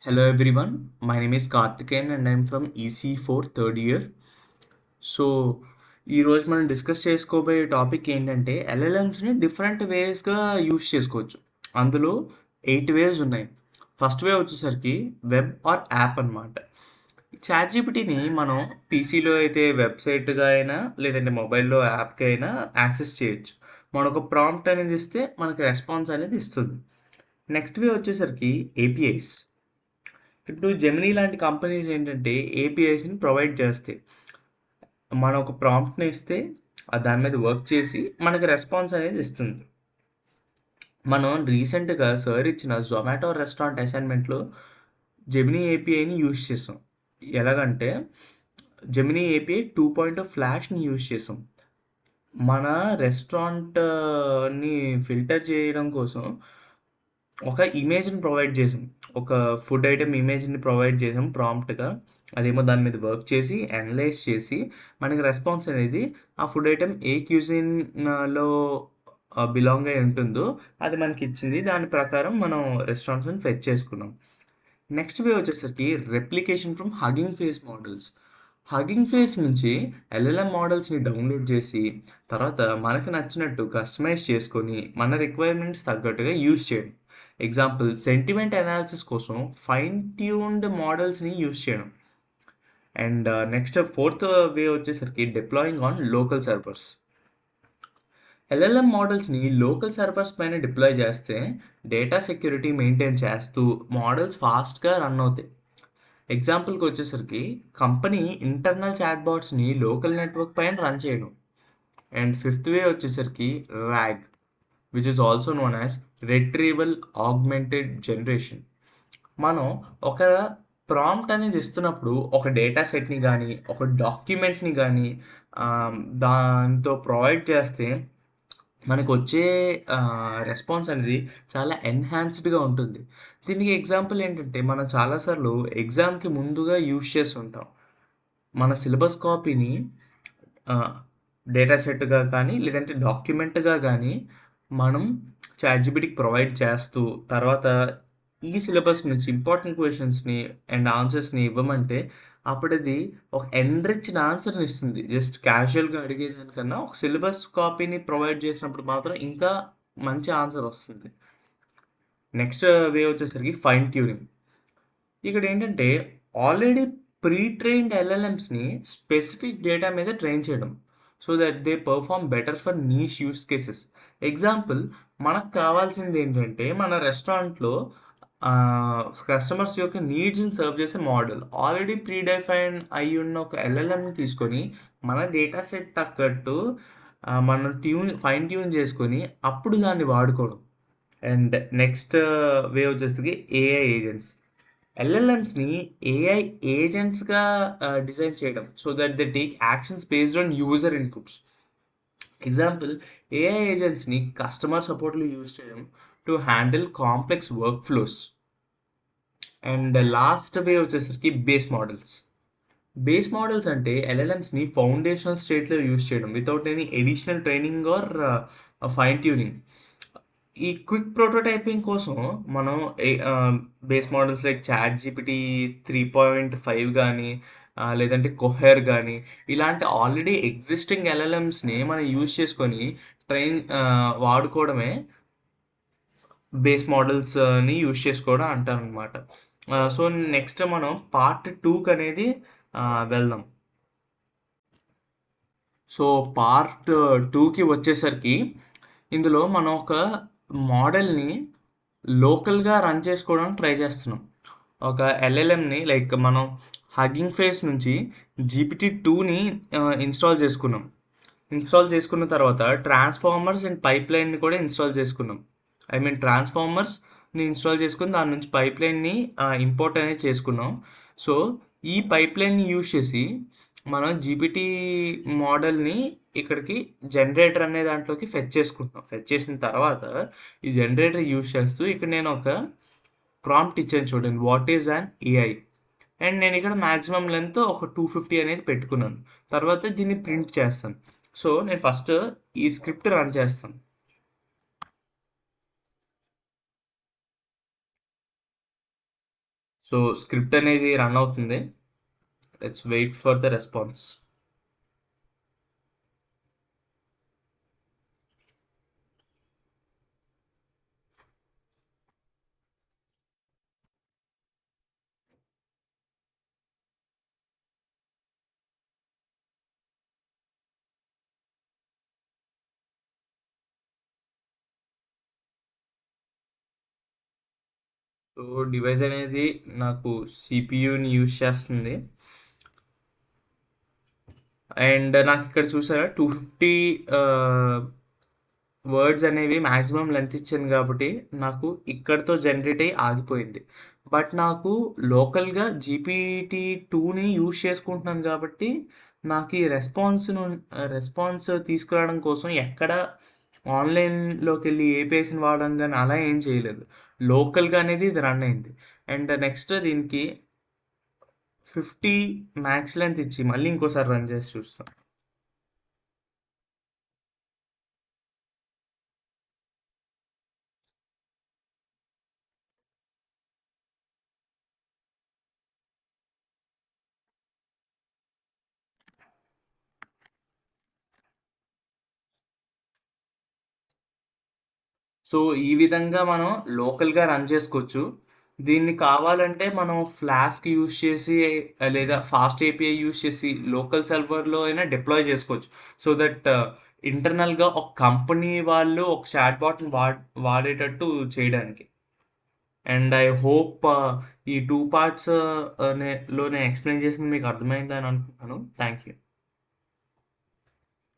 Hello everyone, my name is Karthikeyan and I'm from EC4 third year. So ఈరోజు మనం discuss చేసుకోబోయే topic ఏంటంటే ఎల్ఎల్ఎమ్స్ని different వేస్గా use చేసుకోవచ్చు. అందులో 8 వేస్ ఉన్నాయి. ఫస్ట్ వే వచ్చేసరికి వెబ్ ఆర్ యాప్ అనమాట. చాట్‌జీపీటీని మనం పీసీలో అయితే వెబ్సైట్గా అయినా లేదంటే మొబైల్లో యాప్కి అయినా యాక్సెస్ చేయొచ్చు. మనం ఒక ప్రాంప్ట్ అనేది ఇస్తే మనకి రెస్పాన్స్ అనేది ఇస్తుంది. నెక్స్ట్ వే వచ్చేసరికి ఏపీఐస్. ఇప్పుడు జెమినీ లాంటి కంపెనీస్ ఏంటంటే ఏపీఐస్ని ప్రొవైడ్ చేస్తాయి. మనం ఒక ప్రాంప్ట్ని ఇస్తే దాని మీద వర్క్ చేసి మనకి రెస్పాన్స్ అనేది ఇస్తుంది. మనం రీసెంట్గా సార్ ఇచ్చిన జొమాటో రెస్టారెంట్ అసైన్మెంట్లో జెమినీ ఏపీఐని యూజ్ చేసాం. ఎలాగంటే జెమినీ ఏపీఐ 2.0 ఫ్లాష్ని యూజ్ చేసాం. మన రెస్టారెంట్ని ఫిల్టర్ చేయడం కోసం ఒక ఇమేజ్ని ప్రొవైడ్ చేసాం. ఒక ఫుడ్ ఐటెం ఇమేజ్ని ప్రొవైడ్ చేసాం ప్రాంప్ట్గా. అదేమో దాని మీద వర్క్ చేసి అనలైజ్ చేసి మనకి రెస్పాన్స్ అనేది ఆ ఫుడ్ ఐటెం ఏ క్యూజిన్లో బిలాంగ్ అయి ఉంటుందో అది మనకి ఇచ్చింది. దాని ప్రకారం మనం రెస్టారెంట్స్ని ఫెచ్ చేసుకున్నాం. నెక్స్ట్ వే వచ్చేసరికి replication from hugging face models. Hugging face నుంచి ఎల్ఎల్ఎం మోడల్స్ని డౌన్లోడ్ చేసి తర్వాత మనకి నచ్చినట్టు కస్టమైజ్ చేసుకొని మన రిక్వైర్మెంట్స్ తగ్గట్టుగా యూజ్ చేయడం. ఎగ్జాంపుల్ సెంటిమెంట్ అనాలిసిస్ కోసం ఫైన్ ట్యూన్డ్ మోడల్స్ని యూజ్ చేయడం. అండ్ నెక్స్ట్ ఫోర్త్ వే వచ్చేసరికి deploying on local servers. LLM మోడల్స్ని లోకల్ సర్వర్స్ పైన డిప్లాయ్ చేస్తే డేటా సెక్యూరిటీ మెయింటైన్ చేస్తూ మోడల్స్ ఫాస్ట్గా రన్ అవుతాయి. ఎగ్జాంపుల్కి వచ్చేసరికి కంపెనీ ఇంటర్నల్ చాట్ బాట్స్ని లోకల్ నెట్వర్క్ పైన రన్ చేయడం. అండ్ ఫిఫ్త్ వే వచ్చేసరికి RAG, which is also known as retrieval augmented generation. మనం ఒక ప్రాంప్ట్ అనేది ఇస్తున్నప్పుడు ఒక డేటా సెట్ని కానీ ఒక డాక్యుమెంట్ని కానీ దాంతో ప్రొవైడ్ చేస్తే మనకు వచ్చే రెస్పాన్స్ అనేది చాలా ఎన్హాన్స్డ్గా ఉంటుంది. దీనికి ఎగ్జాంపుల్ ఏంటంటే మనం చాలాసార్లు ఎగ్జామ్కి ముందుగా యూజ్ చేస్తుంటాం. మన సిలబస్ కాపీని డేటా సెట్గా కానీ లేదంటే డాక్యుమెంట్గా కానీ మనం చాట్‌జీపీటీకి ప్రొవైడ్ చేస్తూ తర్వాత ఈ సిలబస్ నుంచి ఇంపార్టెంట్ క్వశ్చన్స్ని అండ్ ఆన్సర్స్ని ఇవ్వమంటే అప్పుడు అది ఒక ఎన్రిచ్డ్ ఆన్సర్ని ఇస్తుంది. జస్ట్ క్యాజువల్గా అడిగేదానికన్నా ఒక సిలబస్ కాపీని ప్రొవైడ్ చేసినప్పుడు మాత్రం ఇంకా మంచి ఆన్సర్ వస్తుంది. నెక్స్ట్ వే వచ్చేసరికి ఫైన్ ట్యూనింగ్. ఇక్కడ ఏంటంటే ఆల్రెడీ ప్రీ ట్రైన్డ్ ఎల్ఎల్ఎమ్స్ని స్పెసిఫిక్ డేటా మీద ట్రైన్ చేయడం so that they perform better for niche use cases. Example మనకు కావాల్సింది ఏంటంటే మన రెస్టారెంట్లో కస్టమర్స్ యొక్క నీడ్స్ని సర్వ్ చేసే మోడల్ ఆల్రెడీ ప్రీ డిఫైన్ అయి ఉన్న ఒక ఎల్ఎల్ఎంని తీసుకొని మన డేటా సెట్ తగ్గట్టు మనం ఫైన్ ట్యూన్ చేసుకొని అప్పుడు దాన్ని వాడుకోవడం. అండ్ నెక్స్ట్ వే వచ్చేసరికి ఏఐ ఏజెంట్స్. ఎల్ఎల్ఎమ్స్ని ఏఐ ఏజెంట్స్గా డిజైన్ చేయడం so that they take actions based on user inputs. Example AI ఏజెంట్స్ని కస్టమర్ సపోర్ట్లో యూజ్ చేయడం to handle complex workflows. And last way వచ్చేసరికి బేస్ మోడల్స్. బేస్ మోడల్స్ అంటే ఎల్ఎల్ఎమ్స్ని ఫౌండేషనల్ స్టేట్లో యూజ్ చేయడం without any additional training or fine tuning. ఈ quick prototyping కోసం మనం బేస్ మోడల్స్ లైక్ చాట్‌జీపీటీ 3.5 కానీ లేదంటే కొహెర్ కానీ ఇలాంటి ఆల్రెడీ ఎగ్జిస్టింగ్ ఎల్ఎల్ఎమ్స్ని మనం యూజ్ చేసుకొని వాడుకోవడమే బేస్ మోడల్స్ని యూజ్ చేసుకోవడం అంటారనమాట. సో నెక్స్ట్ మనం పార్ట్ 2కి అనేది వెళ్దాం. సో పార్ట్ 2కి వచ్చేసరికి ఇందులో మనం ఒక మోడల్ని లోకల్గా రన్ చేసుకోవడానికి ట్రై చేస్తున్నాం. ఒక ఎల్ఎల్ఎంని లైక్ మనం హగ్గింగ్ ఫేస్ నుంచి GPT-2ని ఇన్స్టాల్ చేసుకున్నాం. ఇన్స్టాల్ చేసుకున్న తర్వాత ట్రాన్స్ఫార్మర్స్ అండ్ పైప్ లైన్ని కూడా ఇన్స్టాల్ చేసుకున్నాం. ట్రాన్స్ఫార్మర్స్ని ఇన్స్టాల్ చేసుకుని దాని నుంచి పైప్ లైన్ని ఇంపోర్ట్ అనేది చేసుకున్నాం. సో ఈ పైప్ లైన్ని యూజ్ చేసి మనం జీపీటీ మోడల్ని ఇక్కడికి జనరేటర్ అనే దాంట్లోకి ఫెచ్ చేసుకుంటున్నాం. ఫెచ్ చేసిన తర్వాత ఈ జనరేటర్ యూజ్ చేస్తూ ఇక్కడ నేను ఒక ప్రాంప్ట్ ఇచ్చాను చూడండి, what is an AI. And నేను ఇక్కడ మ్యాక్సిమం లెంత్ ఒక 250 అనేది పెట్టుకున్నాను. తర్వాత దీన్ని ప్రింట్ చేస్తాను. సో నేను ఫస్ట్ ఈ స్క్రిప్ట్ రన్ చేస్తాను. సో స్క్రిప్ట్ అనేది రన్ అవుతుంది. Let's wait for the response. So device అనేది నాకు సిపియూని యూజ్ చేస్తుంది. అండ్ నాకు ఇక్కడ చూసారా 250 వర్డ్స్ అనేవి మ్యాక్సిమం లెంత్ ఇచ్చాను కాబట్టి నాకు ఇక్కడితో జనరేట్ అయ్యి ఆగిపోయింది. బట్ నాకు లోకల్గా జీపీటీ టూని యూజ్ చేసుకుంటున్నాను కాబట్టి నాకు ఈ రెస్పాన్స్ తీసుకురావడం కోసం ఎక్కడ ఆన్లైన్లోకి వెళ్ళి ఏపీఎస్ని వాడడం కానీ అలా ఏం చేయలేదు. లోకల్గా అనేది ఇది రన్ అయింది. అండ్ నెక్స్ట్ దీనికి 50 మ్యాక్స్ లెంత్ ఇచ్చి మళ్ళీ ఇంకోసారి రన్ చేసి చూస్తాం. సో ఈ విధంగా మనం లోకల్‌గా రన్ చేసుకోవచ్చు. దీన్ని కావాలంటే మనం ఫ్లాస్క్ యూజ్ చేసి లేదా ఫాస్ట్ ఏపీఐ యూజ్ చేసి లోకల్ సర్వర్‌లో అయినా డిప్లాయ్ చేసుకోవచ్చు. సో దట్ ఇంటర్నల్‌గా ఒక కంపెనీ వాళ్ళు ఒక చాట్ బాట్‌ని వాడేటట్టు చేయడానికి. అండ్ ఐ హోప్ ఈ 2 పార్ట్స్ లోనే ఎక్స్‌ప్లెయిన్ చేసింది మీకు అర్థమైందని అనుకుంటున్నాను. Thank you.